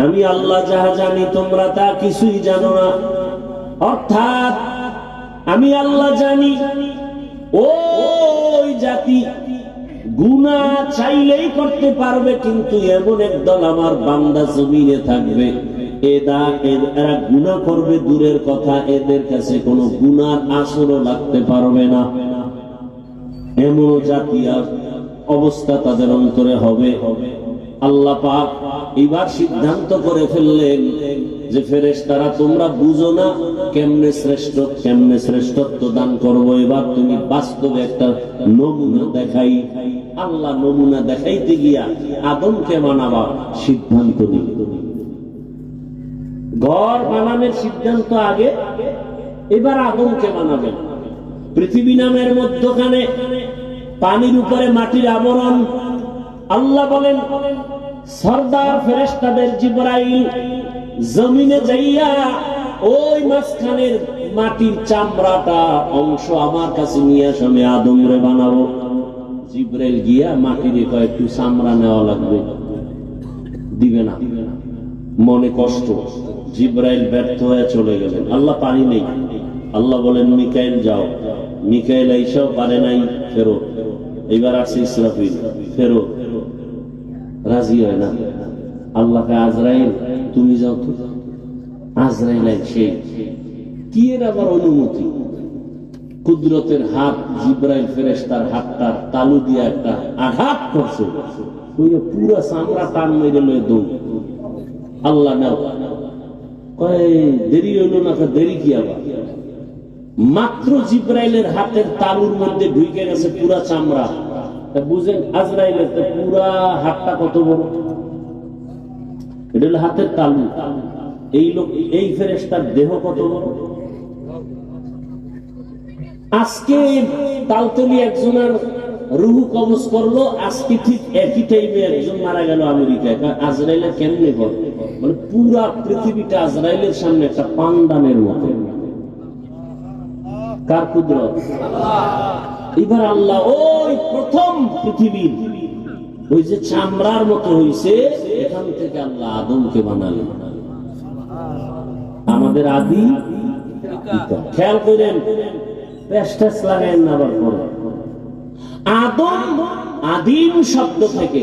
আমি আল্লাহ যাহা জানি তোমরা তা কিছুই জানো না। অর্থাৎ আমি আল্লাহ জানি ওই জাতি গুনাহ চাইলেই করতে পারবে, কিন্তু এমন একদল আমার বান্দা জমিনে থাকবে এরা গুনাহ করবে দূরের কথা, এদের কাছে কোনো গুনার আসরও লাগতে পারবে না। এমন জাতি অবস্থা তাদের অন্তরে হবে। আল্লাহ পাক এবার সিদ্ধান্ত করে ফেললেন যে ফেরেশতারা তোমরা বুঝো না কেমনে শ্রেষ্ঠত্ব দান করবো, এবার তুমি বাস্তবে একটা নমুনা দেখাই। আল্লাহ নমুনা দেখাইতে গিয়া আদমকে বানাবা সিদ্ধান্ত নিল। ঘর বানানোর সিদ্ধান্ত আগে, এবার আদমকে বানাবেন। পৃথিবী নামের মধ্যখানে পানির উপরে মাটির আবরণ। আল্লাহ বলেন সরদার ফেরেশতাদের জিবরাইল জমিনে যাইয়া ওই মাঝখানের মাটির চামড়াটা অংশ আমার কাছে নিয়ে আসো, আমি আদম রে বানাবো। জিবরাইল গিয়া মাটির একটু চামড়া নেওয়া লাগবে, দিবে না, মনে কষ্ট। জিবরাইল ব্যর্থ হয়ে চলে গেলেন। আল্লাহ পানি নেই। আল্লাহ বলেন মিকাইল যাও। মিকাইল এইসব পারে নাই, ফেরো। এইবার আসছে ইসরাফিল, ফেরো। রাজি হয় না। আল্লাহকে আজরাইল তুমি যাও তো। আজরাইল সেই কি এর আবার অনুমতি, কুদরতের হাত জিবরাইল ফেরেশতার হাতটার তালু দিয়ে একটা আঘাত করছে, পুরা চামড়া টান মেরে লয়ে দৌড়। আল্লাহ নাও দেরি হইল না, দেরি কি আবার? মাত্র জিবরাইলের হাতের তালুর মধ্যে ঢুকে গেছে পুরা চামড়া। বুঝেন আজরাইলের পুরা হাতটা কত বড়, এটা হলো হাতের তালু। এই ফেরেশতার দেহ কত বড়। আজকে তালতলি একজনের রুহু কবজ করলো, আজকে ঠিক একই টাইমে একজন মারা গেল আমেরিকায়। আজরাইলের কেমনে করবে? মানে পুরা পৃথিবীটা আজরাইলের সামনে একটা পান্ডানের মতো। কার কুদরত? এবার আল্লাহ ওই প্রথম পৃথিবীর ওই যে চামড়ার মতো হইছে, এখান থেকে আল্লাহ আদমকে বানালেন। আমাদের আদি খেয়াল করেন, পেস্টাস লাগাইন না আবার পরে। আদম আদিম শব্দ থেকে,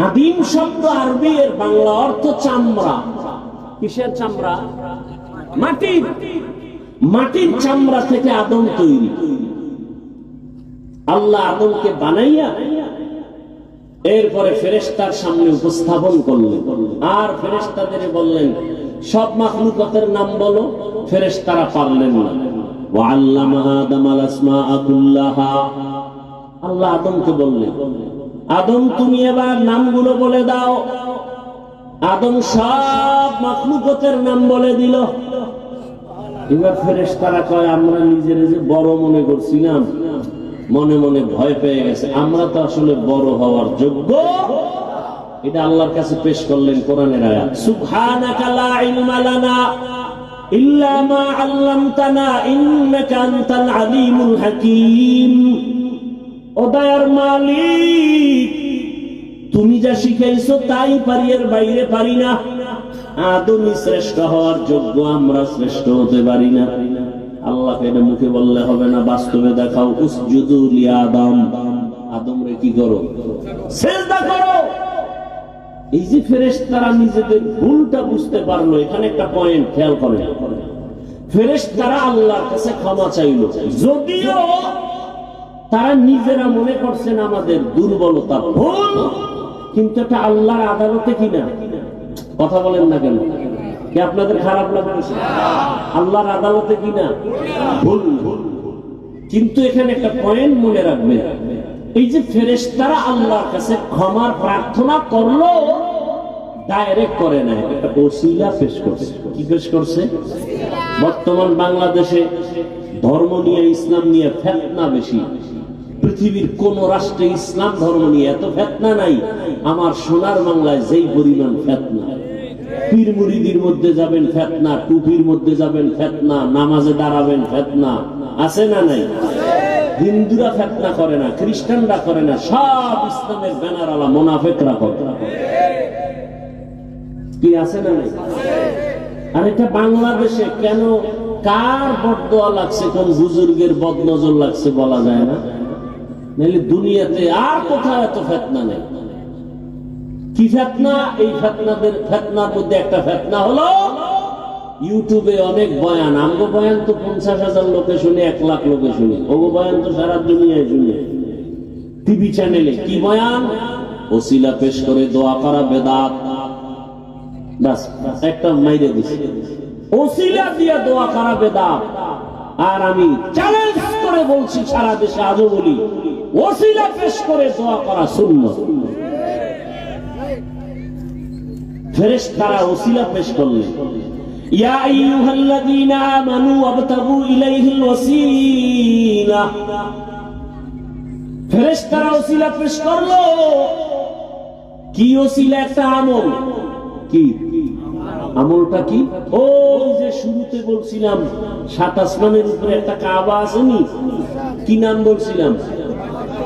আদিম শব্দ আরবি এর বাংলা অর্থ চামড়া। কিসের চামড়া? মাটির। মাটির চামড়া থেকে আদম তৈরি। আল্লাহ আদমকে বানাইয়া এরপরে ফেরেশতার সামনে উপস্থাপন করলেন, আর ফেরেশতাদের বললেন সব মাখলুকাতের নাম বলো। ফেরেশতারা পারলেন না। ওয়াল্লামা আদামাল আসমাআ কুল্লাহা। আল্লাহ আদমকে বললেন আদম তুমি এবার নামগুলো বলে দাও। আদম সব মাখলুকাতের নাম বলে দিল। এবার ফেরেশতারা কয় আমরা নিজের যে বড় মনে করছিলাম, মনে মনে ভয় পেয়ে গেছে, আমরা তো আসলে বড় হওয়ার যোগ্য। এটা আল্লাহর কাছে পেশ করলেন কোরআনের আয়াত, সুবহানাকা লা ইলমা লানা ইল্লা মা আল্লামতানা ইন্নাকা আনতাল আলিমুল হাকীম। ও দয়ার মালিক, তুমি যা শিখাইছো তাই পারি, এর বাইরে পারি না। আদমই শ্রেষ্ঠ হওয়ার যোগ্য, আমরা শ্রেষ্ঠ হতে পারি না। আল্লাহকে এটা মুখে বললে হবে না, বাস্তবে দেখাও। উসজুদু লি আদম, আদম রে কি করো? সিজদা করো। এই যে ফেরেশতারা নিজেদের ভুলটা বুঝতে পারলো, এখানে একটা পয়েন্ট খেয়াল করেন। ফেরেশতারা আল্লাহর কাছে ক্ষমা চাইল, যদিও তারা নিজেরা মনে করছেন আমাদের দুর্বলতা, ভুল, কিন্তু এটা আল্লাহর আদালতে কিনা। কথা বলেন না কেন? কি আপনাদের খারাপ লাগছে? আল্লাহর আদালতে কিনা ভুল। কিন্তু এখানে একটা পয়েন্ট মনে রাখবেন, এই যে ফেরেশতারা আল্লাহর কাছে ক্ষমার প্রার্থনা করলো, ডাইরেক্ট করে না, একটা ওসিলা পেশ করছে। কি পেশ করছে? বর্তমান বাংলাদেশে ধর্ম নিয়ে, ইসলাম নিয়ে ফিতনা বেশি। পৃথিবীর কোন রাষ্ট্রে ইসলাম ধর্ম নিয়ে এত ফিতনা নাই। আমার সোনার বাংলায় যেই পরিমাণ ফিতনা, পীর মুরিদির মধ্যে যাবেন ফিতনা, টুপির মধ্যে যাবেন ফিতনা, নামাজে দাঁড়াবেন ফিতনা, আছে না নাই? হিন্দুরা ফিতনা করে না, খ্রিস্টানরা করে না, সব ইসলামের ব্যানার আলা মুনাফিকরা করে। কি আছে না নাই? আর এটা বাংলাদেশে কেন, কার বদদোয়া লাগছে, কোন বুজুর্গের বদনজর লাগছে বলা যায় না। নাহলে দুনিয়াতে আর কোথাও এত ফিতনা নেই। কি ফিতনা? এই ফিতনার মধ্যে একটা ফিতনা হলো ইউটিউবে অনেক বয়ান। আমগো বয়ান তো 50,000 লোকে শুনে, 1 লাখ লোকে শুনে। ওগো বয়ান তো সারা দুনিয়ায় শুনে। টিভি চ্যানেলে কি বয়ান? ওসিলা পেশ করে দোয়া করা বেদাত। বাস একটা মাইরে দিছে, ওসিলা দিয়ে দোয়া করা বেদাত। আর আমি চ্যালেঞ্জ করে বলছি, সারা দেশে আজও বলি, ওসিলা পেশ করে দোয়া করা সুন্নাত। ফেরেশতারা ওসিলা পেশ করলেন, ইয়া আইয়ুহাল্লাযীনা আমানু ওয়াবতাগু ইলাইহিল ওয়াসিলা। ফেরেশতারা ওসিলা পেশ করলো। কি ওসিলা? একটা আমল। কি আমলটা? কি? ওই যে শুরুতে বলছিলাম 7 আসমানের উপরে একটা কাবা আসেনি, কি নাম বলছিলাম?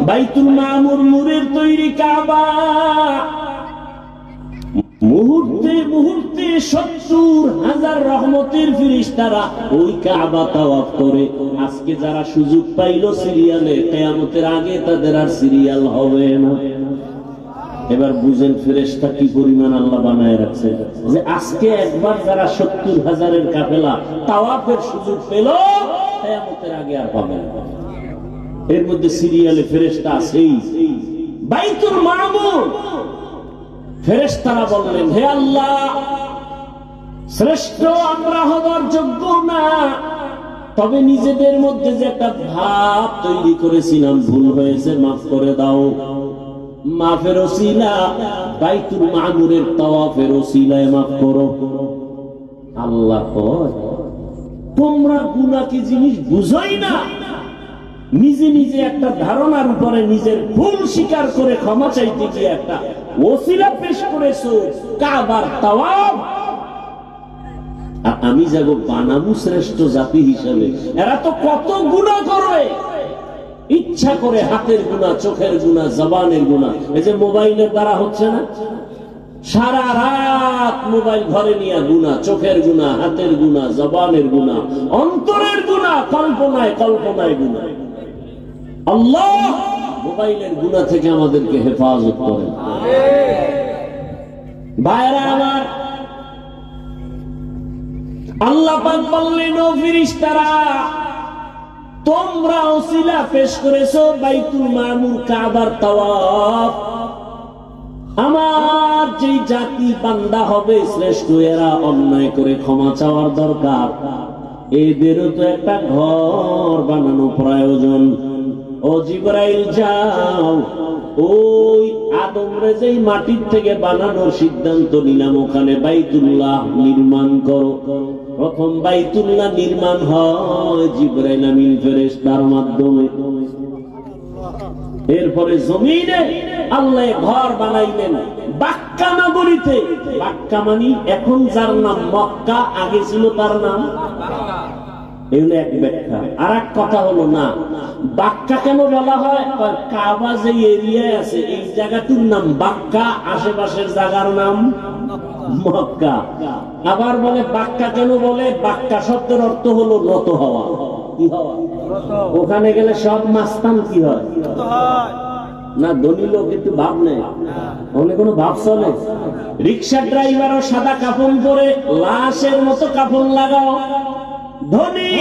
বাইতুল মামুর, নূরের তৈরি কাবা। মুহূর্তে মুহূর্তে 70,000 রহমতের ফেরেশতারা ওই কাবা তাওয়াফ করে। আজকে যারা সুযোগ পাইল সিরিয়ালে, কিয়ামতের আগে তাদের আর সিরিয়াল হবে না। এবার বুঝেন ফেরেশতা কি পরিমাণ আল্লাহ বানায় রাখছে, যে আজকে একবার যারা 70,000-এর কাফেলা তাওয়াফের সুযোগ পেল, কিয়ামতের আগে আর পাবে না। এর মধ্যে সিরিয়ালে ফেরেশতা আছেই। বাইতুল মামুর, ফেরেশতারা বললেন, হে আল্লাহ, শ্রেষ্ঠ আমরা হবার যোগ্য না, তবে নিজেদের মধ্যে যে একটা ভাব তৈরি করেছিলাম, ভুল হয়েছে, মাফ করে দাও। মাফের ওসিলা বাইতুল মামুরের তাওয়াফের ওসিলায় মাফ করো। আল্লাহ কয়, তোমরা গুনাহ কি জিনিস বুঝোই না? নিজে নিজে একটা ধারণার উপরে নিজের ভুল স্বীকার করে ক্ষমা চাইতে গিয়ে একটা ওসিলা পেশ করেছো, কাবার তাওয়াফ। আর আমি যাব বানাবো শ্রেষ্ঠ জাতি হিসেবে। এরা তো কত গুনাহ করে, ইচ্ছা করে হাতের গুনাহ, চোখের গুনাহ, জবানের গুনাহ। এই যে মোবাইলের দ্বারা হচ্ছে না, সারা রাত মোবাইল ঘরে নিয়ে গুনাহ, চোখের গুনাহ, হাতের গুনাহ, জবানের গুনাহ, অন্তরের গুনাহ, কল্পনায় কল্পনায় গুনাহ। আল্লাহ মোবাইলের গুনাহ থেকে আমাদেরকে হেফাজত করেন। ভাইরা আমার, আল্লাহ পাক বললেন, ও ফেরেশতারা, তোমরা ওসিলা পেশ করেছো বাইতুল মামুর, কাবার তাওয়াফ। আমার যে জাতি বান্দা হবে শ্রেষ্ঠ, এরা অন্যায় করে ক্ষমা চাওয়ার দরকার। এদেরও তো একটা ঘর বানানো প্রয়োজন। ও জিবরাইল, যাও ওই আদমরে যেই মাটির থেকে বানানোর সিদ্ধান্ত নিলাম, ওখানে বাইতুল্লাহ নির্মাণ করো। প্রথম বাইতুল্লাহ নির্মাণ হয় জিবরাইল আমিন ফেরেশতার মাধ্যমে। এরপরে জমিনে আল্লাহ ঘর বানাইলেন বাক্কা নগরীতে। বাক্কা মানে এখন যার নাম মক্কা, আগে ছিল তার নাম। এগুলো এক ব্যাখ্যা। আর এক কথা হলো, না বাক্কা কেন বলা হয়? কাবা যে এরিয়ায় আছে এই জায়গাটির নাম বাক্কা, আশেপাশের জায়গার নাম মক্কা। আবার বলে বাক্কা কেন বলে? বাক্কা শব্দের অর্থ হলো নত হওয়া। কি হওয়া? ওখানে গেলে সব মাস্তান কি হয় না, ধনী লোক একটু ভাব নেই, ওখানে কোনো ভাব চলে। রিক্সা ড্রাইভারও সাদা কাফন পরে লাশের মতো কাফন লাগাও। ধনী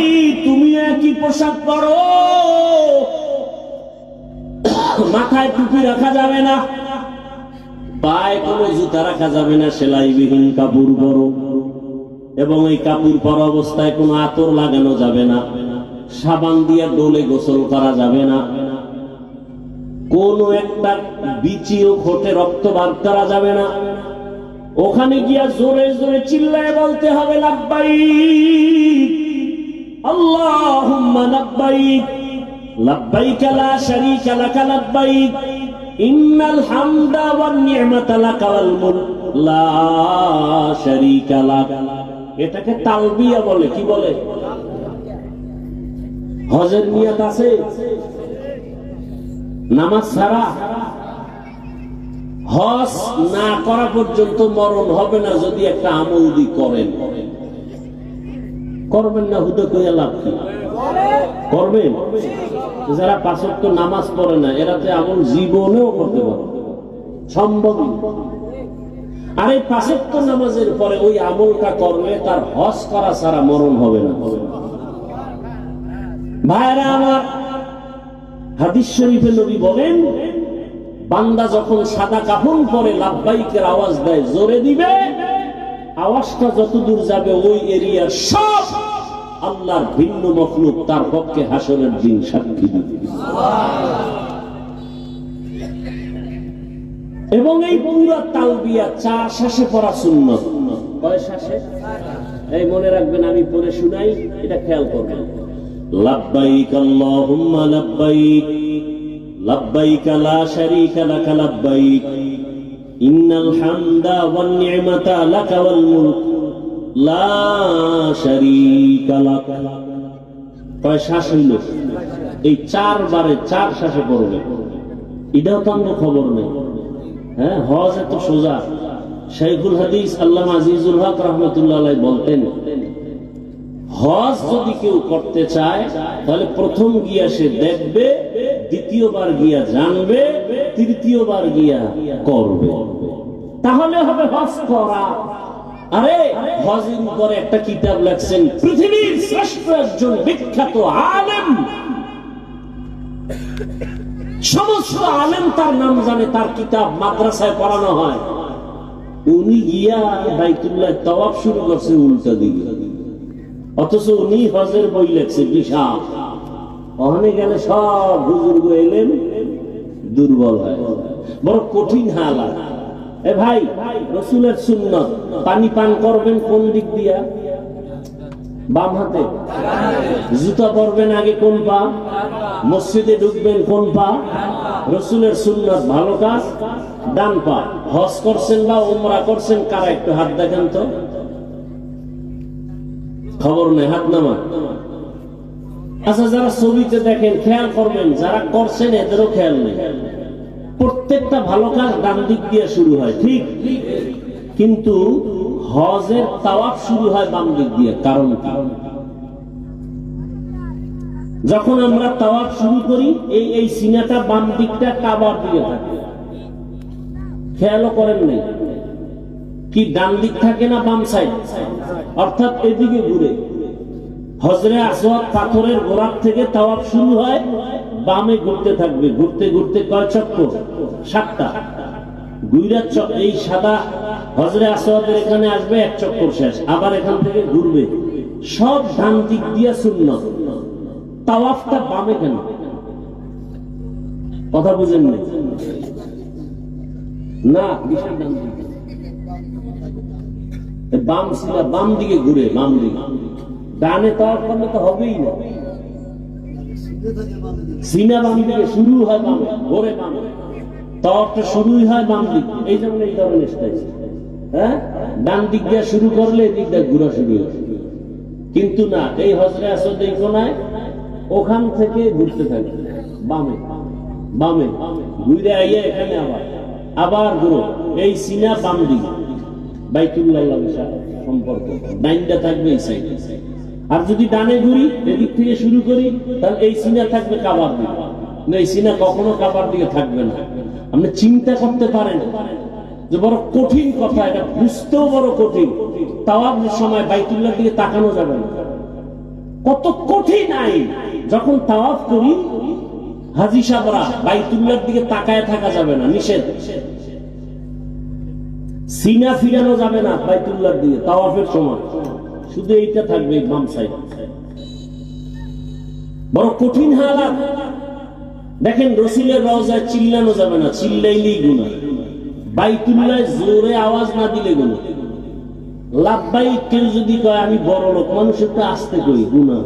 তুমি একই পোশাক পরো, মাথায় টুপি রাখা যাবে না, পায়ে কোনো জুতা রাখা যাবে না, সেলাইবিহীন কাপড় পরো, এবং এই কাপড় পরা অবস্থায় কোনো আতর লাগানো যাবে না, সাবান দিয়ে ডোলে গোসল করা যাবে না, কোনো একটা বিচিও খোটে রক্ত বার করা যাবে না। ওখানে গিয়া জোরে জোরে চিল্লায় বলতে হবে, লাব্বাইক আল্লাহুম্মা লাব্বাইক, লাব্বাইক লা শারীকা লাকা লাব্বাইক, ইন্নাল হামদা ওয়ান নি'মাতা লাকা ওয়াল মুলক লা শারীকা লাক। এটাকে তালবিয়া বলে। কি বলে? হজের নিয়ত আছে নামাজ ছাড়া? হজ না করা পর্যন্ত মরণ হবে না যদি একটা আমল দি করেন। করবেন না হুদে কইয়া লাভ কি? করবেন। যারা 5 ওয়াক্ত নামাজ পড়ে না এরাতে আমল জীবনেও করতে পারে সম্ভব। আর এই 5 ওয়াক্ত নামাজের পরে ওই আমলটা করলে তার হজ করা ছাড়া মরণ হবে না। ভাইরা আমার, হাদিস শরীফে নবী বলেন, বান্দা যখন সাদা কাফন পরে লাব্বাইকের আওয়াজ দেয়, জোরে দিবে, আওয়াজটা যত দূর যাবে ওই এরিয়ার সব আল্লাহর ভিন্ন মখলুক তার পক্ষে হাসরের দিন সাক্ষী দিবে। এবং এই পুরা তালবিয়া 4 শ্বাসে পড়া সুন্নাত। কয় শ্বাসে? এই মনে রাখবেন, আমি পড়ে শুনাই, এটা খেয়াল করবেন। লাব্বাইক আল্লাহুম্মা লাব্বাইক লাব্বাইক লা শারীকা লাক লাব্বাইক ইন্নাল হামদা ওয়ান নি'মাতা লাকা ওয়াল মুলক লা শারীকা লাক। কয় শ্বাস হইল? এই 4 বারে 4 শ্বাসে পড়বে। এটাও তো আমার খবর নেই। হ্যাঁ, হজ এত সোজা। শাইখুল হাদিস আল্লামা আজিজুল হক রাহমাতুল্লাহ আলাইহি বলতেন, হজ যদি কেউ করতে চায় তাহলে প্রথম গিয়া সে দেখবে, দ্বিতীয়বার গিয়া জানবে, তৃতীয়বার গিয়া করবে, তাহলে হবে হজ করা। আরে হজের উপরে একটা কিতাব লেখছেন পৃথিবীর শ্রেষ্ঠ একজন বিখ্যাত আলেম, সমস্ত আলেম তার নাম জানে, তার কিতাব মাদ্রাসায় পড়ানো হয়। উনি গিয়া বাইতুল্লাহ তাওয়াফ শুরু করছে উল্টা দিকে, অথচ উনি হজের বই লেখছে বিশাল। ওখানে গেলে সব বুজুর্গ এলেন দুর্বল হয়, বড় কঠিন হালাত। এ ভাই, রাসূলের সুন্নাত, পানি পান করবেন কোন দিক দিয়া? বাম হাতে। জুতা পরবেন আগে কোন পা? মসজিদে ঢুকবেন কোন পা? রাসূলের সুন্নাত ভালো কাজ ডান পা। হজ করছেন বা উমরা করছেন কারা? একটু হাত দেখেন তো, খবর নেই, হাত নামা। আচ্ছা, যারা ছবিতে দেখেন খেয়াল করবেন, যারা করছেন এদেরও খেয়াল নেই। প্রত্যেকটা ভালো কাজ ডান দিক দিয়ে শুরু হয়, ঠিক, কিন্তু হজের তাওয়াফ শুরু হয় বাম দিক দিয়ে। কারণ কি? যখন আমরা তাওয়াফ শুরু করি এই সিনাটা বাম দিকটা কাবার দিকে থাকে, খেয়ালও করেন নাই কি? ডান দিক থাকে না বাম সাইড, অর্থাৎ এদিকে ঘুরে। হজরে আসওয়াদ পাথরের গোড়ার থেকে তাওয়াফ শুরু হয়, বামে ঘুরতে থাকবে, ঘুরতে ঘুরতে কয় চক্কর? 7টা। গুইরা এই সাদা হজরে আসওয়াদের এখানে আসবে, 1 চক্কর শেষ, আবার এখান থেকে ঘুরবে। সব ডান দিক দিয়া সুন্নাত। তাওয়াফটা বামে কেন? কথা বুঝেন না? বিশাল ডান দিকে, বাম সিনা বাম দিকে ঘুরে, বাম দিকে। ডানে তাওয়াফ করলে তো হবেই না, সিনা বাম দিকে শুরু হয়, বামে ঘোরে, বামে তাওয়াফটা শুরুই হয় বাম দিক। এই যেমন এই ধরনের স্টাইল, হ্যাঁ, ডান দিক দিয়ে শুরু করলে এই দিক দিয়ে ঘুরা শুরু হয়। কিন্তু না, এই হজরে আসওয়াদ এই কোনায়, ওখান থেকে ঘুরতে থাকে বামে, বামে ঘুরে আইয়া এখানে আবার ঘুরো। এই সিনা বাম দিক, বাইতুল্লাহ সম্পর্ক ডাইনটা থাকবে এই সাইড। আর যদি ডানে ঘুরি, এদিক থেকে শুরু করি, তাহলে এই সিনা থাকবে কাবার দিকে। এই সিনা কখনো কাবার দিকে থাকবে না। আপনি চিন্তা করতে পারেন যে বড় কঠিন কথা, এটা বুঝতেও বড় কঠিন। তাওয়াফের সময় বাইতুল্লাহর দিকে তাকানো যাবে না, কত কঠিন আইন। যখন তাওয়াফ করি হাজী সাহেবরা, বাইতুল্লাহর দিকে তাকায় থাকা যাবে না, নিষেধ। সিনা ফিরানো যাবে না বাইতুল্লাহর দিকে তাওয়াফের সময়, শুধু এইটা থাকবে বাম সাইড। বড় কঠিন হালাত। দেখেন, রাসূলের রওজায় চিল্লানো যাবে না, চিল্লাইলেই গুনাহ। বাইতুল্লাহ জোরে আওয়াজ না দিলে গুনাহ। লাব্বাইক কেউ যদি কয় আমি বড় লোক, মানুষের তো আসতে কই, গুনাহ।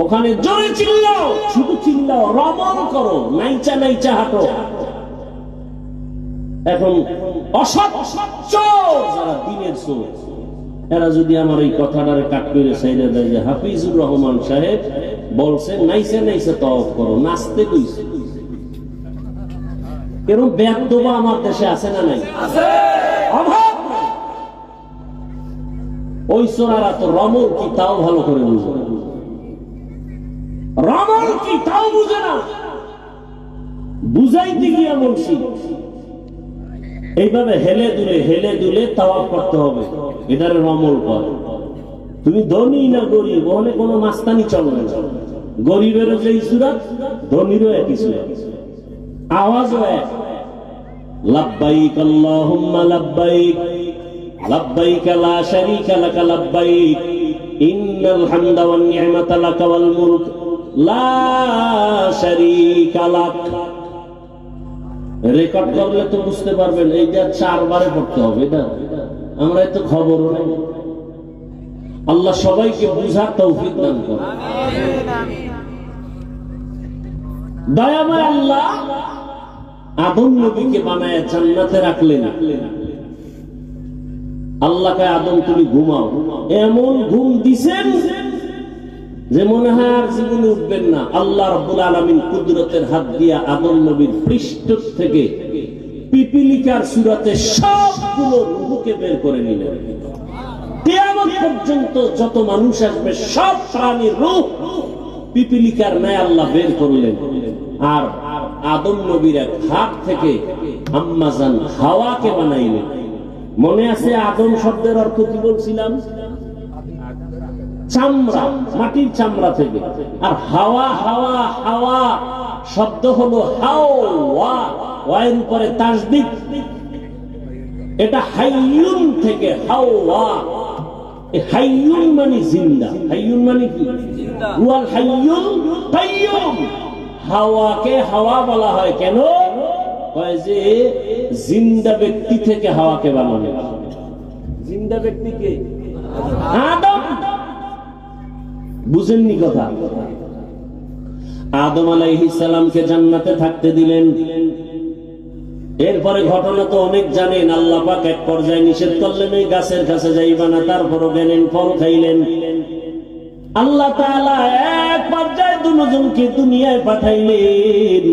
ওখানে জোরে চিল্লাও, শুধু চিল্লাও, রমণ করো, নাইচা নাইচা হাঁটো। এখন অসৎ চোর যারা দিনের চোর, এরা যদি আমার এই কথাটারে কাট করে চাইলে দেয় যে হাফিজুর রহমান সাহেব বলছে নাইচা নাইচা তাওয়াফ করো, নাচতে কইছে, এরকম বেয়াদবা আমার দেশে আছে না নাই? অভাব নাই। ওই সোনারা তো রমল কি তাও ভালো করে বুঝে, রমল কি তাও বুঝে না। বুঝাইতে গিয়া বলছি এইভাবে হেলে দুলে তাওয়াফ করতে হবে, এটার রমল কর। তুমি ধনী না গরিব হলে কোনো মাস্তানি চলবে না। গরিবেরও যে সুরাত, ধনীরও একই সুরাত, আওয়াজও এক। লাব্বাইক আল্লাহুম্মা লাব্বাইক লাব্বাইক লা শারীকা লাক লাব্বাইক ইন্নাল হামদা ওয়ান নি'মাতা লাক ওয়াল মুলক লা শারীকা লাক। রেকর্ড করলে তো বুঝতে পারবেন এইটা 4 বারে পড়তে হবে। এটা আমরা এত খবর নাই। আল্লাহ সবাইকে বুঝার তৌফিক দান করেন। দয়াময় আল্লাহ আদম নবীকে বানায় জান্নাতে রাখলেন। আল্লাহকে আদম তুমি ঘুমাও, এমন ঘুম দিছেন যে মনে হয় আর জীবনে উঠবেন না। আল্লাহ রাব্বুল আলামিন কুদরতের হাত দিয়া আদম নবীর পৃষ্ঠ থেকে পিপিলিকার সূরাতে সবগুলো রূহকে বের করে নিলেন। কিয়ামত পর্যন্ত যত মানুষ আসবে সব প্রাণীর রূহ পিপিলিকার ন্যায় আল্লাহ বের করলেন। আর আদম নবীর এক হাত থেকে আম্মা জান হাওয়াকে বানাইলেন। মনে আছে আদম শব্দের অর্থ কি বলছিলাম? চামড়া, মাটির চামড়া থেকে। আর হাওয়া হাওয়া হাওয়া শব্দ হলো হাওয়া, ওয়ার উপরে তাসদিদ। এটা হাইয়ুন থেকে হাওয়া। হাইয়ুন মানে জিন্দা, হাইয়ুন মানে কি? ওয়াল হাইয়ুল কাইয়ুম। হাওয়াকে হাওয়া বলা হয় কেন? কয় যে জিন্দা ব্যক্তি থেকে হাওয়াকে বানানো। জিন্দা ব্যক্তিকে আদম। বুঝেননি কথা? আদম আলাইহিস সালামকে জান্নাতে থাকতে দিলেন। এরপরে ঘটনা তো অনেক জানেন। আল্লাহ পাক এক পর্যায়ে নিষেধ করলেন এই গাছের কাছে যাইবা না, তারপরও গেলেন, ফল খাইলেন। আল্লাহ তাআলা এক পর্যায়ে দুজনকে দুনিয়ায় পাঠাইলেন।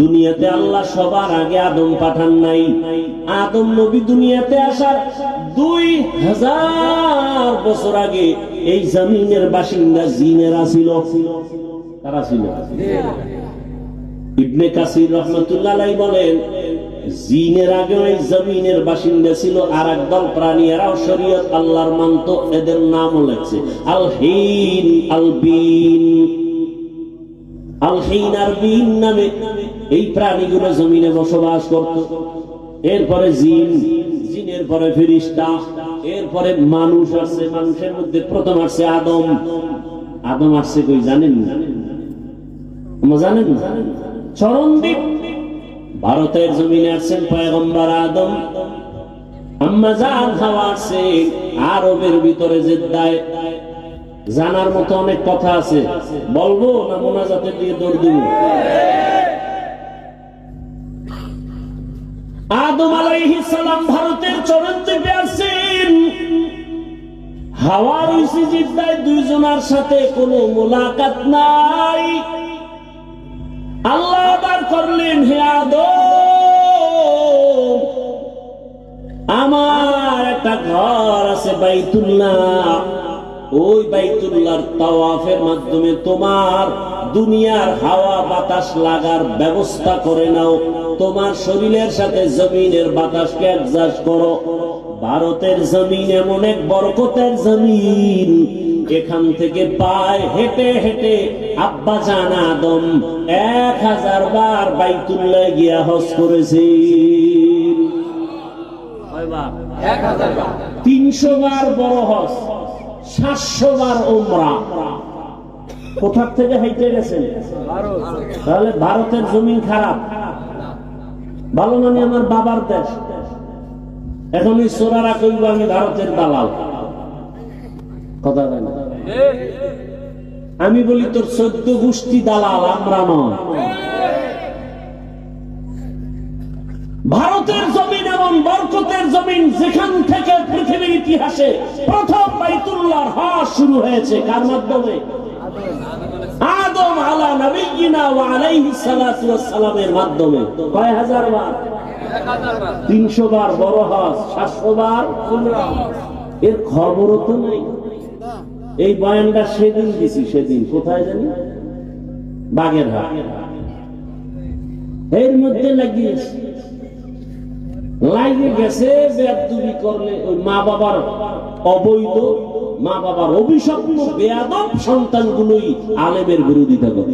দুনিয়াতে আল্লাহ সবার আগে আদম পাঠান নাই। আদম নবী দুনিয়াতে আসার 2000 বছর আগে এই জমিনের বাসিন্দা জিনেরা ছিল। তারা ছিল। ইবনে কাসির রাহমাতুল্লাহ আলাইহি বলেন জিনের আগে এই জমিনের বাসিন্দা ছিল আর একদল প্রাণী, এরাও শরীয়ত আল্লাহর মানত। এদের নামও লেখছে আল হিন আল বিন। আল হিন আর বিন নামে এই প্রাণীগুলো জমিনে বসবাস করত। এরপরে জিন, জিনের পরে ফেরেশতা, এরপরে মানুষ আসছে। মানুষের মধ্যে প্রথম আসছে আদম। আদম আসছে কই জানেন না? জানেন না? চরণদ্বীপ ভারতের জমিনে আসছেন পয়গম্বর আদম। আম্মা জান হাওয়া আসছেন আরবের ভিতরে জেদ্দায়। জানার মতো অনেক কথা আছে, বলবো না মোনাজাতের দিকে দৌড় দিব? আদম আলাইহিস সালাম ভারতের চরণদ্বীপে আসছেন। হাওয়া রইছে জিদ্দায়, দুইজনের সাথে কোনো মোলাকাত নাই। আল্লাহ আবার করলেন হে আদম, আমার একটা ঘর আছে বাইতুল্লাহ। ওই বাইতুল্লাহর তাওয়াফের মাধ্যমে তোমার দুনিয়ার হাওয়া বাতাস লাগার ব্যবস্থা করে নাও। তোমার শরীরের সাথে জমিনের বাতাসকে অ্যাডজাস্ট করো। ভারতের জমিন এমন এক বরকতের জমিন, এখান থেকে পায়ে হেঁটে হেঁটে আব্বা জান আদম 1000 বার বাইতুল্লাহ গিয়া হজ করেছে। 300 বার বড় হজ, 700 বার উমরা। কোথা থেকে হেঁটে গেছেন? তাহলে ভারতের জমিন খারাপ, ভালো মানে আমার বাবার দেশ। এখন এই সোরারা কইব আমি ভারতের দালাল। কথা বলে না। আমি বলি তোর 14 গোষ্ঠী দালাল, আমরা নয়। ভারতের জমিন এমন বরকতের জমিন যেখান থেকে পৃথিবীর ইতিহাসে প্রথম বাইতুল্লাহর হজ শুরু হয়েছে। কার মাধ্যমে? আদম আলা নবিয়িনা ওয়া আলাইহিস সালাতু ওয়াস সালামের মাধ্যমে কয় হাজার বার? 300 বার বড় হজ, 700 বার এর খবরও তো নাই। এই বয়ানটা সেদিন দিছি, সেদিন কোথায় জানি, বাগেরহাট। এর মধ্যে লাগিয়ে গেছে বেয়াদবি করলে ওই মা বাবার অবৈধ, মা বাবার অভিশপ্ত বেয়াদব সন্তানগুলোই আলেমের বিরোধিতা করে।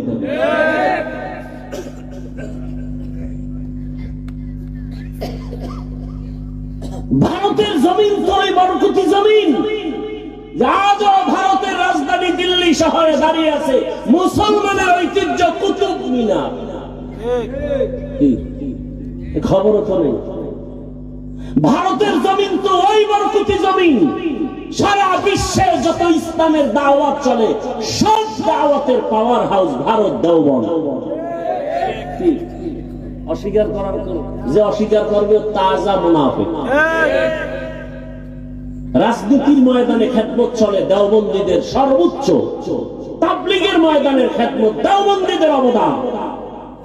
ভারতের জমিন তো ওই বরকতি জমিন, আজও ভারতের রাজধানী দিল্লি শহরে দাঁড়িয়ে আছে মুসলমানের ঐতিহ্য কুতুব মিনার। খবর তো নেই। ভারতের জমিন তো ওই বরকতি জমিন, সারা বিশ্বের যত ইসলামের দাওয়াত চলে সব দাওয়াতের পাওয়ার হাউস ভারত দেওবন্দ। অস্বীকার করার, যে অস্বীকার করবে তাজা মুনাফিক। রাজনীতির ময়দানে খেদমত চলে দেওবন্দীদের সর্বোচ্চ, তাবলীগের ময়দানের খেদমত দেওবন্দীদের অবদান,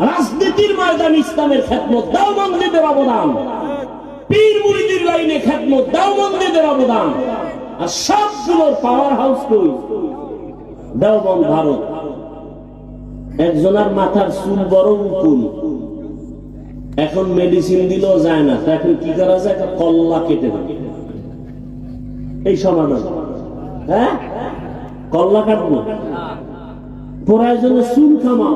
রাজনীতির ময়দানে ইসলামের খেদমত দেওবন্দীদের অবদান, পীর মুরিদের লাইনে খেদমত দেওবন্দীদের অবদান। আর সবগুলোর পাওয়ার হাউস কই? দেওবন্দ, ভারত। একজনের মাথার চুল বড় উকুল, এখন মেডিসিন দিলেও যায় না, এখন কি করা যায়? একটা কল্লা কেটে দেবে, এই সমাধান। হ্যাঁ, কল্লা কাটবো, প্রয়োজনে চুল কামাও।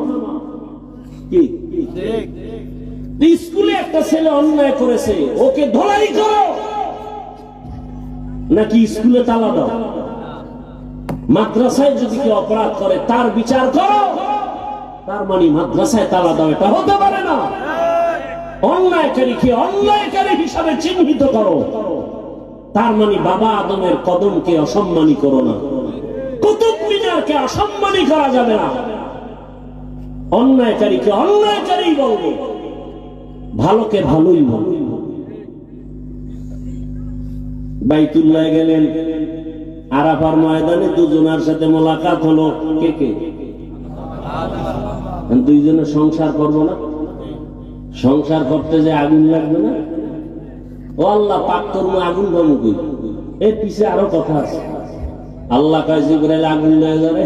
কি স্কুলে একটা ছেলে অন্যায় করেছে, ওকে ধলাই করো, নাকি স্কুলে তালা দাও? মাদ্রাসায় যদি কেউ অপরাধ করে তার বিচার করো, তার মানে মাদ্রাসায় তালা দাও? এটা হতে পারে না। অন্যায়কারীকে অন্যায়কারী হিসাবে চিহ্নিত করো, তার মানে বাবা আদমের কদমকে অসম্মানী করো না, কুতুব মিনারকে অসম্মানী করা যাবে না। অন্যায়কারীকে অন্যায়কারী বলবো, ভালোকে ভালোই বলবো। বাইতুল্লাহ গেলেন, আরাফার ময়দানে দুজনের সাথে মোলাকাত হলো। কে কে? দুইজনে সংসার করবো না? সংসার করতে যে আগুন লাগবে না? ও আল্লাহ, পাক করবো, আগুন পাবো কই? এর পিছে আরো কথা আছে। আল্লাহ কয় জিবরাইল আগুন নিয়ে যাবে।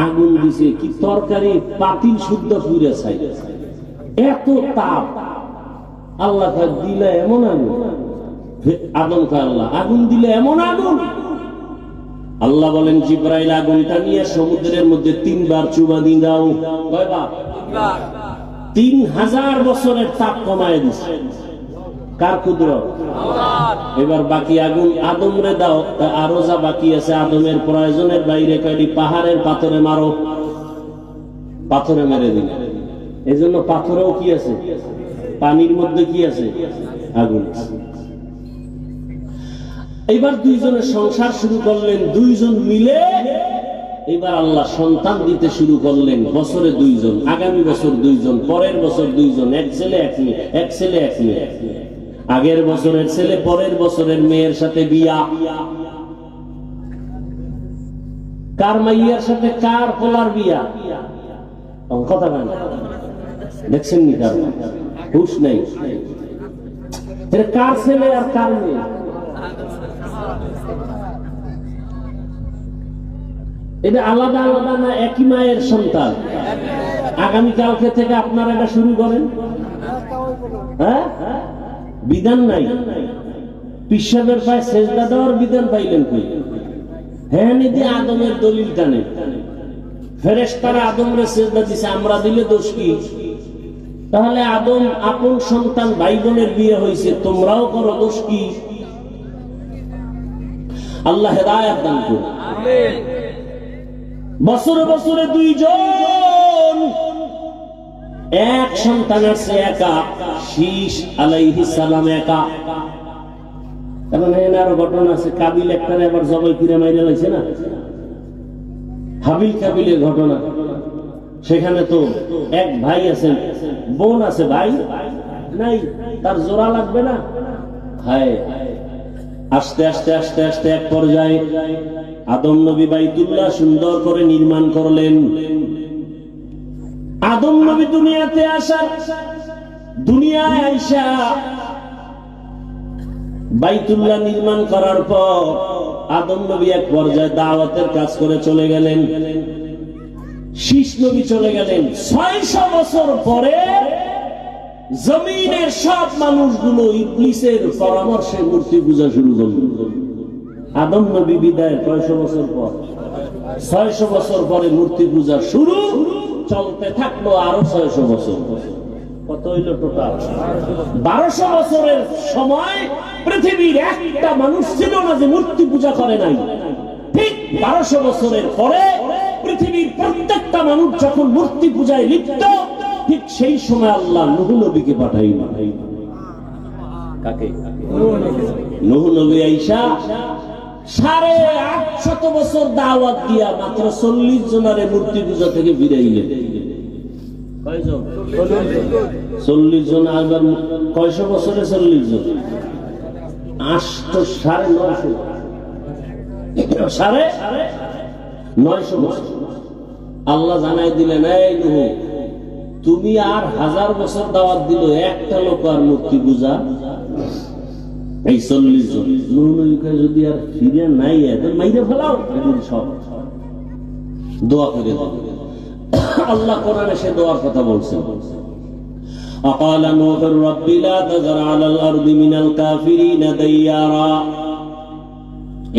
আগুন দিছে কি তরকারি, পাতিল শুদ্ধ পুড়ে ছাই, এত তাপ। আল্লাহ কয় দিলে এমন আগুন। আদম কয় আল্লাহ আগুন দিলে এমন আগুন? আল্লাহ বলেন জিবরাইল আগুনটা নিয়ে সমুদ্রের মধ্যে 3 বার চুবা দিয়ে দাও। কয়বার? 3000 বছরের তাপ কমায় দিছে। কার কুদরত? এবার বাকি আগুন আদমরে দাও। আরো যা বাকি আছে আদমের প্রয়োজনের বাইরে কয়টি পাহাড়ের পাথরে মারো, পাথরে মেরে দিন। এই জন্য পাথরেও কি আছে? পানির মধ্যে কি আছে? আগুন। এবার দুইজনের সংসার শুরু করলেন, দুইজন মিলে এবার আল্লাহ সন্তান দিতে শুরু করলেন। বছরে 2 জন, আগামী বছর 2 জন, পরের বছর 2 জন, এক ছেলে এক মেয়ে, এক ছেলে এক মেয়ে। আগের বছরের ছেলে পরের বছরের মেয়ের সাথে বিয়া। কার মাইয়ার সাথে কার পোলার বিয়া? কথা বলেন, দেখছেন নি? কার হুশ নেই? কার ছেলে আর কার মেয়ে? এটা আলাদা আলাদা না একই মায়ের সন্তান? আগামীকালকে থেকে আপনারা এটা শুরু করেন। হ্যাঁ, বিধান নাই। পিসাবের পায়ে সেজদা দেওয়ার বিধান পাইলেন কই? হ্যাঁ, নিদি আদমের দলিল টানে। ফেরেশতারা আদমরে সেজদা দিছে, আমরা দিলে দোষ কি? তাহলে আদম আপন সন্তান ভাই বোনের বিয়ে হয়েছে, তোমরাও করো, দোষ কি? আল্লাহ হেদায়েত দান করুন। বছরে বছরে 2 জন, এক সন্তানের সে একা। শীষ আলাইহিস সালাম একা। কারণ এখানে আরো ঘটনা আছে। কাবিল একটারে আবার জবাই করে মাইরে লাইছে না? হাবিল কাবিলের ঘটনা। সেখানে তো এক ভাই আছে, বোন আছে, ভাই নাই, তার জোড়া লাগবে না? হায়, আস্তে আস্তে আস্তে আস্তে এক পর্যায়ে আদম নবী বাইতুল্লাহ সুন্দর করে নির্মাণ করলেন। আদম নবী দুনিয়াতে আসা, দুনিয়ায় আইসা বাইতুল্লাহ নির্মাণ করার পর আদম নবী এক পর্যায়ে দাওয়াতের কাজ করে চলে গেলেন। শীষ নবী চলে গেলেন। 600 বছর পরে জমিনের সব মানুষগুলো ইবলিসের পরামর্শে মূর্তি পূজা শুরু করল। আদম নবী বিদায় 600 বছর পর, 600 বছর পরে মূর্তি পূজা শুরু, চলতে থাকলো আরো 600 বছর। কত হইল টোটাল? 1200 বছরের সময় পৃথিবীর একটা মানুষ ছিল না যে মূর্তি পূজা করে নাই। ঠিক 1200 বছরের পরে পৃথিবীর প্রত্যেকটা মানুষ যখন মূর্তি পূজায় লিপ্ত, ঠিক সেই সময় আল্লাহ নূহ নবীকে পাঠাইল। কাকে? নূহ নবী আইসা 850 বছর দাওয়াত দিয়া মাত্র 40 জনের মূর্তি পূজা থেকে ফিরাইলেন। কয়জন? 40 জন। আবার কয়শো বছরে 40 জন? 950 বছর। আল্লাহ জানাই দিলেন, এই নূহ, তুমি আর 1000 বছর দাওয়াত দিল, একটা লোক আর মূর্তি পূজা, এই 40 জন। নূহ নবীকে যদি আর ফিরে নাই মাইরে ফেলাও, এদের সব দোয়া করে দাও। আল্লাহ কোরআনে সে দোয়ার কথা বলছেন। আকালা নূহুর রাব্বি লা তাযার আলাল আরদি মিনাল কাফিরিনা দাইয়ারা।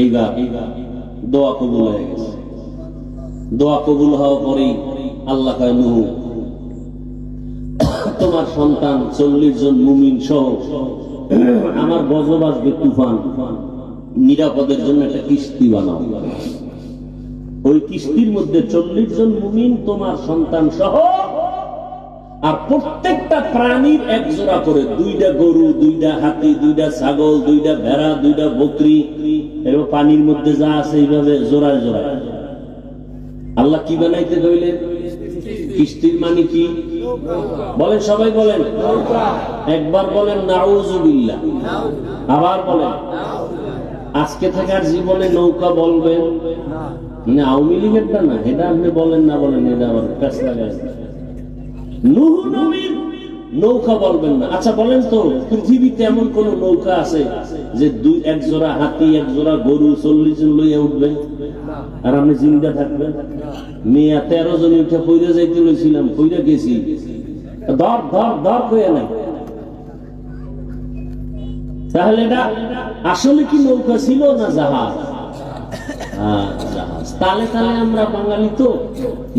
এইবার দোয়া কবুল হয়ে গেছে। দোয়া কবুল হওয়ার পরেই আল্লাহ কয়, নূহ, তোমার সন্তান 40 জন মুমিন সহ আমার গজব আসবে, তুফান, নিরাপদের জন্য একটা কিস্তি বানাও। ওই কিস্তির মধ্যে 40 জন মুমিন তোমার সন্তান সহ, আর প্রত্যেকটা প্রাণীর এক জোড়া করে, 2টা গরু, 2টা হাতি, 2টা ছাগল, 2টা ভেড়া, 2টা বকরি, এবং পানির মধ্যে যা আছে এইভাবে জোড়ায় জোড়ায়। আল্লাহ কি বানাইতে কইলেন? কিস্তির মানে কি বলেন? সবাই বলেন, একবার বলেন নাউযুবিল্লাহ, আবার বলেন। আজকে থেকে আর জীবনে নৌকা বলবেন না, আওয়ামী লীগেরটা না, এটা আপনি বলেন না, বলেন এটা আবার কাজ লাগায়। নূহ নবীর নৌকা বলবেন না। আচ্ছা বলেন তো, পৃথিবীতে এমন কোন নৌকা আছে যে এক জোড়া হাতি, এক জোড়া গরু, 40 জন লইয়া উঠবেন আর আপনি জিন্দা থাকবেন? মেয়া 13 জন উঠে কইরা যাইতে লইছিলাম, কইরা গেছি, ধর ধর ধর কইয়া নাই। তাহলে এটা আসলে কি নৌকা ছিল না জাহাজ? জাহাজ। তালে তালে আমরা বাঙালি তো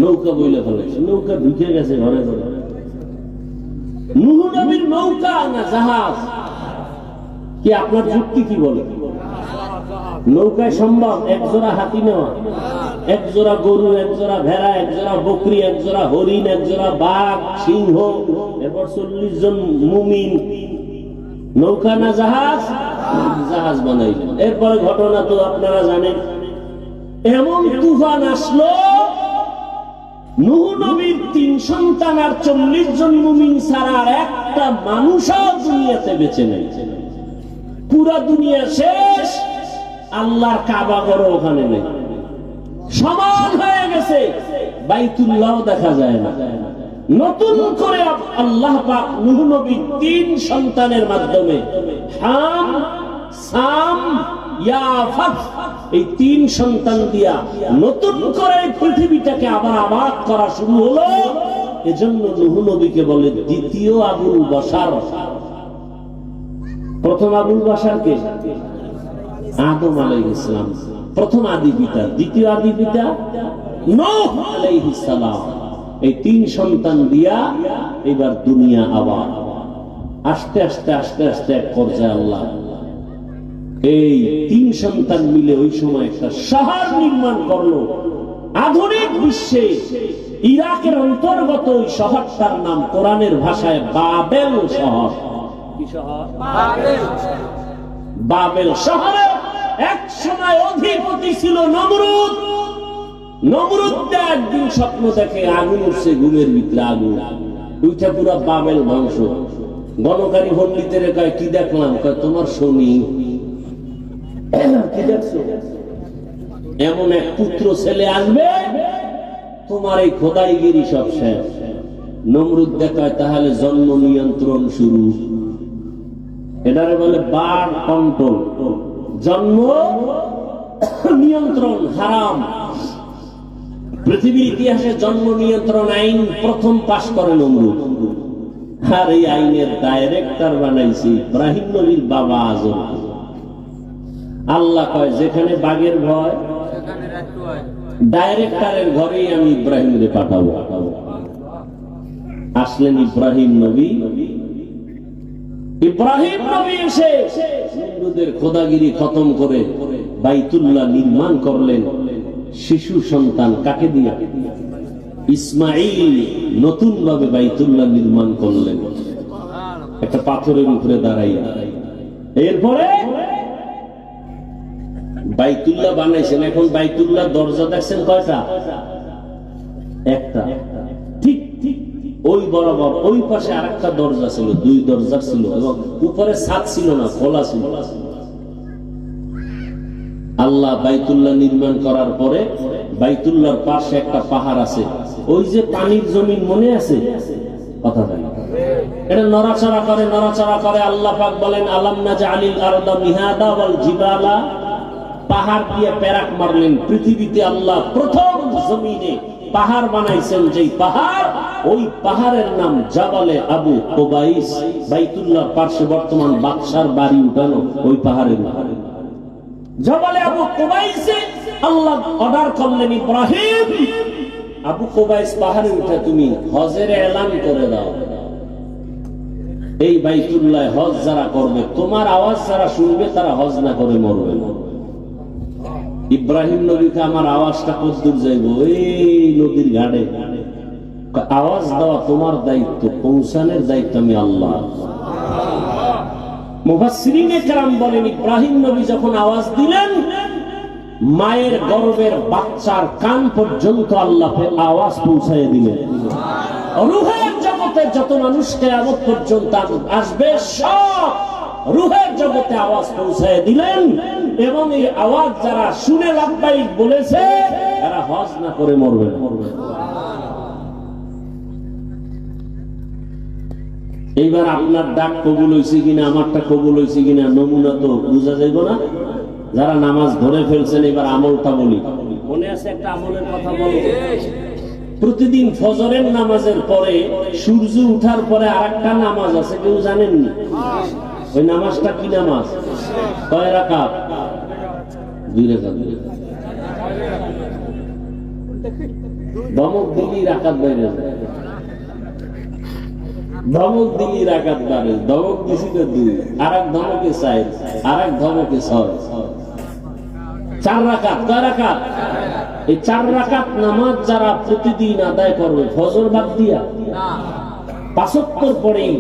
নৌকা বইলে ফেলেছি, নৌকা ঢুকে গেছে ঘরে ঘরে। নূহ নবীর নৌকা না জাহাজ? কি আপনার যুক্তি কি বলে? নৌকায় সম্ভব এক জোড়া হাতি নেওয়া, এক জোড়া গরু, এক জোড়া ভেড়া, এক জোড়া বকরি, এক জোড়া হরিণ, এক জোড়া বাঘ, সিংহ, এরপর 40 জন মুমিন। নৌকা না জাহাজ? জাহাজ বানাইলেন। এরপরে ঘটনা তো আপনারা জানেন, এমন তুফান আসলো, নূহ নবীর 3 সন্তান আর 40 জন মুমিন ছাড়া আর একটা মানুষও দুনিয়াতে বেঁচে নেই। পুরা দুনিয়া শেষ, আল্লাহর কাবা ঘর ওখানে নেই, সমান হয়ে গেছে, বাইতুল্লাহ দেখা যায় না। নতুন করে আল্লাহ পাক নূহ নবীর 3 সন্তানের মাধ্যমে হাম, সাম, ইয়াফাত, এই 3 সন্তান দিয়া নতুন করে পৃথিবীটাকে আবার আবাদ করা শুরু হলো। এজন্য নূহ নবীকে বলে দ্বিতীয় আবুল বাশার। প্রথম আবুল বাশার কে? আদম আলাইহিস সালাম, প্রথম আদি পিতা। দ্বিতীয় আদি পিতা নূহ আলাইহিস সালাম। এই 3 সন্তান দিয়া এবার দুনিয়া আবার আস্তে আস্তে আস্তে আস্তে এক পর্যায়ে আল্লাহ এই 3 সন্তান মিলে ওই সময় একটা শহর নির্মাণ করলো। আধুনিক বিশ্বে ইরাকের অন্তর্গত ওই শহরটার নাম কোরআনের ভাষায় বাবেল শহর। কি শহর? বাবেল শহরে এক সময় অধিপতি ছিল নমরুদ। নমরুদ একদিন স্বপ্ন দেখে আগুন উঠছে ঘুমের ভিতরে, আগুন উঠে পুরা বাবেল ধ্বংস। গণকারী পণ্ডিতের কয় কি দেখলাম? কয় তোমার শনি। কি দেখছো? এমন এক পুত্র ছেলে আসবে, তোমার এই খোদাইগিরি সব শেষ। নমরুদ দেখায় তাহলে জন্ম নিয়ন্ত্রণ শুরু। এটারে বলে বার্থ কন্ট্রোল, জন্ম নিয়ন্ত্রণ হারাম। পৃথিবীর ইতিহাসে জন্ম নিয়ন্ত্রণ আইন প্রথম পাশ করে নমরুদ। আর এই আইনের ডাইরেক্টর বানাইছি ইব্রাহিম নবীর বাবা আজম। আল্লাহ কয় যেখানে বাঘের ভয়, ডাইরেক্টরের ঘরেই আমি ইব্রাহিমকে পাঠাবো। আসলেন ইব্রাহিম নবী। ইব্রাহিম নবী এসে নমরুদের খোদাগিরি খতম করে বাইতুল্লাহ নির্মাণ করলেন। শিশু সন্তান কাকে দিয়া? ইসমাইল নতুন ভাবে বাইতুল্লাহ নির্মাণ করলেন একটা পাথরের উপরে দাঁড়াইয়া। এরপরে বাইতুল্লাহ বানাইছেন। এখন বাইতুল্লাহ দরজা দেখছেন কয়টা? একটা। ঠিক ঠিক ওই বরাবর ওই পাশে আরেকটা দরজা ছিল, দুই দরজা ছিল, এবং উপরে ছাদ ছিল না, খোলা ছিল। আল্লাহ বাইতুল্লাহ নির্মাণ করার পরে বাইতুল্লাহর পাশে একটা পাহাড় আছে, ওই যে পানির জমিন মনে আছে? কথা বলে এটা নড়াচড়া করে, নড়াচড়া করে। আল্লাহ পাক বলেন আলাম নাজআলিল আরদা মিহাদা ওয়াল জিবালা, পাহাড় দিয়ে পেরাক মারলেন। পৃথিবীতে আল্লাহ প্রথম জমিনে পাহাড় বানাইছেন, যেই পাহাড়, ওই পাহাড়ের নাম জাবালে আবু কুবাইস। বাইতুল্লাহর পাশে বর্তমান বাদশার বাড়ি উঠানো ওই পাহাড়ের নাম জাবালে আবু কুবাইসে আল্লাহ অর্ডার করলেন ইব্রাহিম, আবু কুবাইস পাহাড়ে উঠে তুমি হজের এলান করে দাও। এই বাইতুল্লাহ হজ যারা করবে, তোমার আওয়াজ যারা শুনবে তারা হজ না করে মরবে না। ইব্রাহিম নবীকে আমার আওয়াজটা কতদূর যাইব? এই নদীর ঘাটে। আওয়াজ দেওয়া তোমার দায়িত্ব, পৌঁছানোর দায়িত্ব আমি আল্লাহ। মুফাসসিরিনে কেরাম বলেন ইব্রাহিম নবী যখন আওয়াজ দিলেন, মায়ের গর্ভের বাচ্চার কান পর্যন্ত আল্লাহ আওয়াজ পৌঁছায় দিলেন। রূহের জগতে যত মানুষ কিয়ামত পর্যন্ত আসবে, সব রূহের জগতে আওয়াজ পৌঁছায় দিলেন। এবং এই আওয়াজ যারা শুনে লাব্বাইক বলেছে, তারা হজ না করে মরবে না। এইবার আপনার ডাক কবুল হয়েছে কিনা, আমারটা কবুল হয়েছে কিনা নমুনা তো বোঝা যাইব না। যারা নামাজ ধরে ফেলছেন, এবার আমলটা বলি। মনে আছে একটা আমলের কথা বলো। প্রতিদিন ফজরের নামাজের পরে, সূর্য উঠার পরে আরেকটা নামাজ আছে, কেউ জানেননি? ওই নামাজটা কি নামাজ? কয় রাকাত? 2 রাকাত। ধমক দিলি রাকাত বাইরে যায়, ধমক দিলি রাকাত বাড়ে। ধমক দিছি তো 2, আর এক ধমকে 4, আর এক ধমকে 6, 4 রাকাত। কয় রাকাত? এই 4 রাকাত নামাজ যারা প্রতিদিন আদায় করবে, ফজর বাদ দিয়া 5 ওয়াক্ত পরেই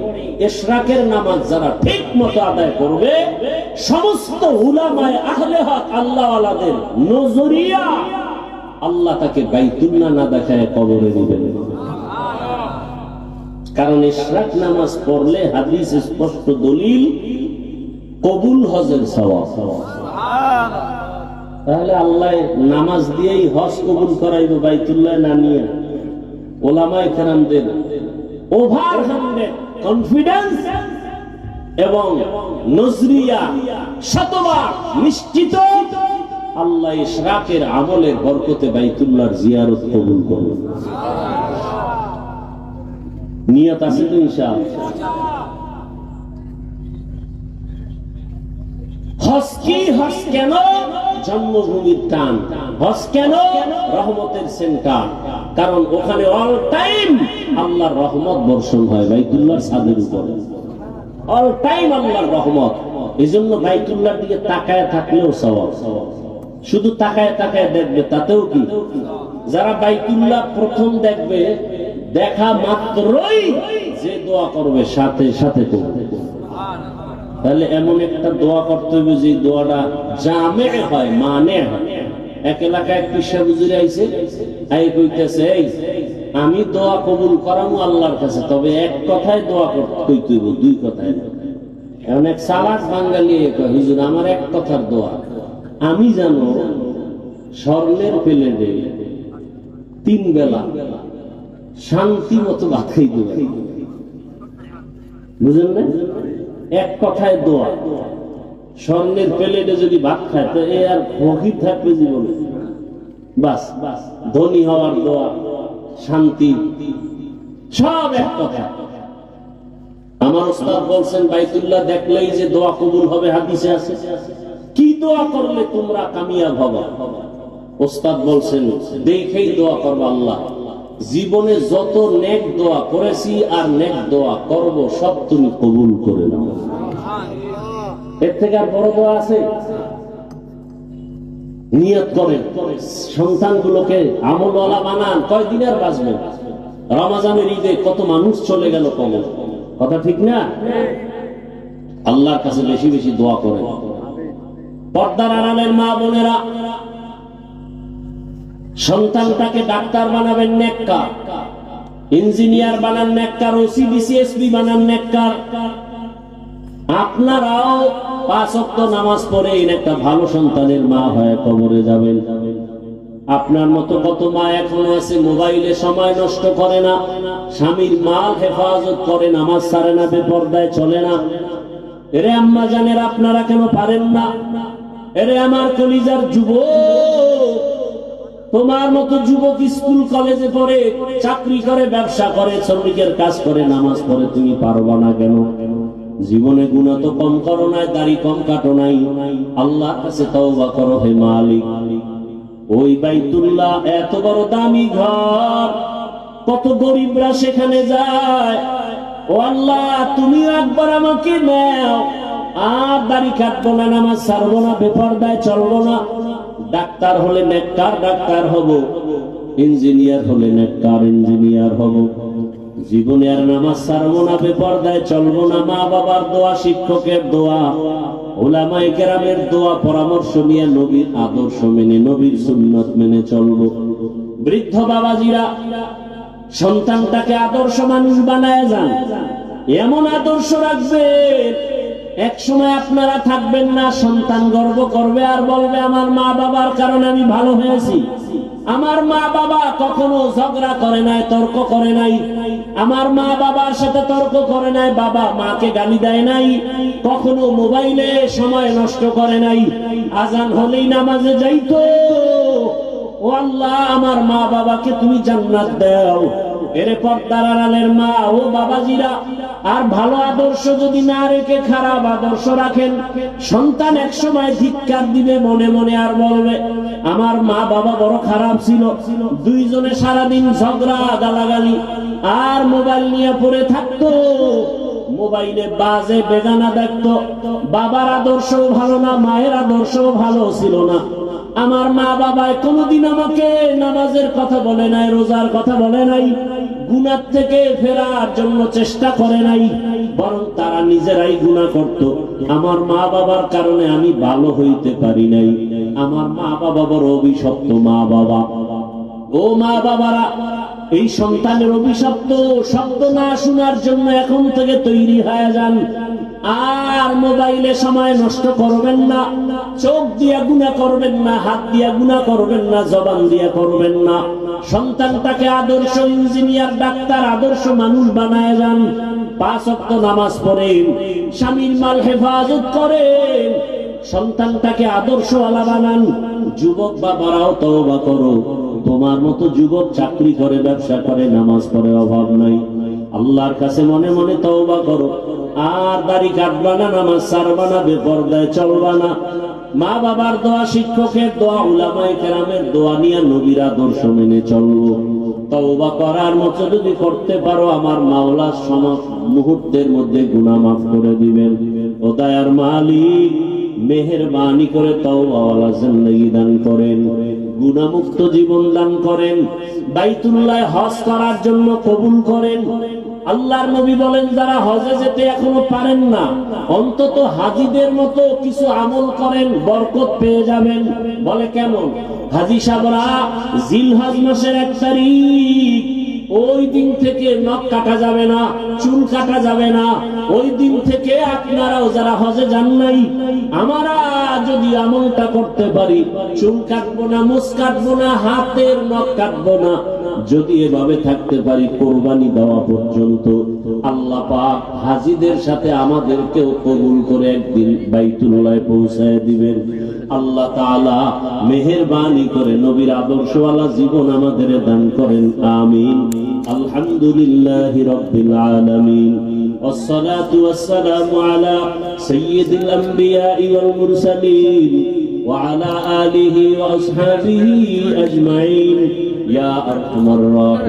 ইশরাকের নামাজ যারা ঠিক মতো আদায় করবে, সমস্ত উলামায়ে আহলে হক আল্লাহওয়ালাদের নজরিয়া আল্লাহ তাকে বাইতুল্লাহ না দেখায় কবরে দিবেন। কারণ ইশরাক নামাজ পড়লে হাদিস স্পষ্ট দলিল, কবুল হজের সওয়াব। তাহলে আল্লাহ নামাজ দিয়েই হজ কবুল করাইব, বাইতুল্লাহ না নিয়ে। ওলামায়ে কেরামদের ওভার 100 কনফিডেন্স এবং নজরিয়া শতবার নিশ্চিত, আল্লাহ ইশরাকের আমলের বরকতে বাইতুল্লাহর জিয়ারত কবুল করবেন। নিয়ত আছে তো ইনশাআল্লাহ। হজ কি? হজ কেন? জন্মভূমির টান। হজ কেন? রহমতের সেন্টার। কারণ ওখানে অল টাইম আল্লাহর রহমত বর্ষণ হয় বাইতুল্লাহর ছাদের উপরে। অল টাইম আল্লাহর রহমত। এজন্য বাইতুল্লাহর দিকে তাকায় থাকলেও সওয়াব। শুধু তাকায় তাকায় দেখবে তাতেও কি? যারা বাইতুল্লাহ প্রথম দেখবে, দেখা মাত্রই যে দোয়া করবে সাথে সাথে করবে। তাহলে এমন একটা দোয়া করতে হবে যে দোয়াটা জামে হয়, মানে হয়। এক এলাকায় এক পিসা হুজুর আইছে, আই কইতেছে, এই আমি দোয়া কবুল করামু আল্লাহর কাছে, তবে এক কথায় দোয়া কইতে হইব, 2 কথায় না। এমন এক সালাত বাঙালি কয়, হুজুর আমার এক কথার দোয়া, আমি জানো স্বর্ণের প্লেটে 3 বেলা শান্তি মতো ভাত খাই দেবে, বুঝলেন না? এক কথায় দোয়া। স্বর্ণের প্লেটে যদি ভাত খায় তো এ আর ফকির থাকবে জীবনে? বাস ধনী হওয়ার দোয়া, শান্তি, সব এক কথা। আমার ওস্তাদ বলছেন বাইতুল্লাহ দেখলেই যে দোয়া কবুল হবে হাদিসে আছে। কি দোয়া করলে তোমরা কামিয়াব হবে? ওস্তাদ বলছেন দেখেই দোয়া করবো, আল্লাহ জীবনে যত নেক দোয়া করেছি আর নেক দোয়া করব সব তুমি কবুল করে নাও। এর থেকে আর বড় দোয়া আছে? নিয়ত করেন, সন্তানগুলোকে আমলওয়ালা বানান। কয়দিন আর বাঁচবেন? রমজানের ঈদে কত মানুষ চলে গেল কবর, কথা ঠিক না? আল্লাহর কাছে বেশি বেশি দোয়া করেন। পর্দার আড়ালের মা বোনেরা, সন্তানটাকে ডাক্তার বানাবেন নেককার, ইঞ্জিনিয়ার বানান নেককার, ওসি বিসিএসপি বানান নেককার। আপনারাও 5 ওয়াক্ত নামাজ পড়ে একটা ভালো সন্তানের মা হয়ে কবরে যাবেন। আপনার মতো কত মা এখনো আছে মোবাইলে সময় নষ্ট করে না, স্বামীর মাল হেফাজত করে, নামাজ ছাড়ে না, বেপরদায় চলে না। এরে আম্মা জানেন আপনারা কেন পারেন না? এরে আমার কলিজার যুবক, তোমার মতো যুবক স্কুল কলেজে পড়ে, চাকরি করে, ব্যবসা করে, শ্রমিকের কাজ করে, নামাজ পড়ে, তুমি পারবা না কেন? জীবনে গুনাহ তো কম করো নাই, দাড়ি কম কাটো নাই, আল্লাহর কাছে তওবা করো হে মালিক। ওই বাইতুল্লাহ এত বড় দামি ঘর, কত গরিবরা সেখানে যায়। ও আল্লাহ তুমি একবার আমাকে নাও, আর দাড়ি কাটবো না, নামাজ ছাড়বো না, বেপরদায় চলবো না। ডাক্তার হলে নেককার ডাক্তার হব, ইঞ্জিনিয়ার হলে নেককার ইঞ্জিনিয়ার হব। জীবনে আর নামাজ ছাড়বো না, বেপরদায় চলবো না। মা বাবার দোয়া, শিক্ষকের দোয়া, উলামায়ে কেরামের দোয়া, পরামর্শ নিয়ে নবীর আদর্শ মেনে, নবীর সুন্নাত মেনে চলবো। বৃদ্ধ বাবাজিরা সন্তানটাকে আদর্শ মানুষ বানায় যান, এমন আদর্শ রাখবেন এক সময় আপনারা থাকবেন না, সন্তান গর্ব করবে আর বলবে আমার মা বাবার কারণে আমি ভালো হয়েছি। আমার মা বাবা কখনো ঝগড়া করে নাই, তর্ক করে নাই, আমার মা বাবার সাথে তর্ক করে নাই, বাবা মাকে গালি দেয় নাই, কখনো মোবাইলে সময় নষ্ট করে নাই, আজান হলেই নামাজে যাইতো। ও আল্লাহ আমার মা বাবাকে তুমি জান্নাত দাও। এর পর্দার আড়ালের মা ও বাবাজিরা, আর ভালো আদর্শ যদি না রেখে খারাপ আদর্শ রাখেন, সন্তান এক সময় ধিক্কার দিবে মনে মনে, আর বলবে আমার মা বাবা বড় খারাপ ছিল। দুইজনে সারাদিন ঝগড়া গালাগালি আর মোবাইল নিয়ে পড়ে থাকতো, মোবাইলে বাজে বেগানা দেখতো। বাবার আদর্শও ভালো না, মায়ের আদর্শও ভালো ছিল না। আমার মা বাবা কোনোদিন আমাকে নামাজের কথা বলে নাই, রোজার কথা বলে নাই, গুনাহ থেকে ফেরার জন্য চেষ্টা করে নাই, বরং তারা নিজেরাই গুনাহ করত। আমার মা বাবার কারণে আমি ভালো হইতে পারি নাই। আমার মা বাবা বড় অভিশপ্ত মা বাবা। ও মা বাবারা, এই সন্তানের অভিশপ্ত শব্দ না শোনার জন্য এখন থেকে তৈরি হয়ে যান। আর মোবাইলে সময় নষ্ট করবেন না, চোখ দিয়া গুনাহ করবেন না, হাত দিয়া গুনাহ করবেন না, জবান দিয়া করবেন না। সন্তানটাকে আদর্শ ইঞ্জিনিয়ার, ডাক্তার, আদর্শ মানুষ বানায় যান। 5 ওয়াক্ত নামাজ পড়েন, স্বামীর মাল হেফাজত করেন, সন্তানটাকে আদর্শওয়ালা বানান। যুবক বাবারাও তওবা করো, তোমার মতো যুবক চাকরি করে, ব্যবসা করে, নামাজ পড়ে, অভাব নাই। আল্লাহর কাছে মনে মনে তওবা করো, আর দাড়ি কাটবা না, নামাজ ছাড়বা না, বেপরদায় চলবা না। মা বাবার দোয়া, শিক্ষকের দোয়া, উলামায়ে কেরামের দোয়া নিয়ে নবীর আদর্শ মেনে চলবো। তওবা করার মতো যদি করতে পারো, আমার মাওলা মুহূর্তের মধ্যে গুনাহ মাফ করে দিবেন। ও দয়ার মালিক, মেহেরবানি করে তওবাওয়ালা জিন্দেগি দান করেন, গুনাহমুক্ত জীবন দান করেন, বাইতুল্লাহ হজ করার জন্য কবুল করেন। আল্লাহর নবী বলেন যারা হজে যেতে এখনো পারেন না, অন্তত হাজীদের মতো কিছু আমল করেন, বরকত পেয়ে যাবেন। বলে কেমন? হাজী সাহেবরা জিলহজ মাসের 1 তারিখ ওই দিন থেকে নখ কাটা যাবে না, চুল কাটা যাবে না। ওই দিন থেকে আপনারাও যারা হজে যান নাই, আমরা যদি আমলটা করতে পারি, চুল কাটবো না, মুছ কাটবো না, হাতের নখ কাটবো না, যদি এভাবে থাকতে পারি কোরবানি দেওয়া পর্যন্ত, আল্লাহ পাক হাজীদের সাথে আমাদেরকেও কবুল করে একদিন বাইতুল্লাহে পৌঁছায় দিবেন। আল্লাহ তাআলা মেহেরবানি করে নবীর আদর্শওয়ালা জীবন আমাদের দান করেন, আমিন। আলহামদুলিল্লাহি রাব্বিল আলামিন, ওয়াসসালাতু ওয়াসসালামু আলা সাইয়্যিদিল আমবিয়া'i ওয়াল মুরসালিন ওয়া আলা আলিহি ওয়া আসহাবিহি আজমাইন ইয়া আরহামার রাহিমিন।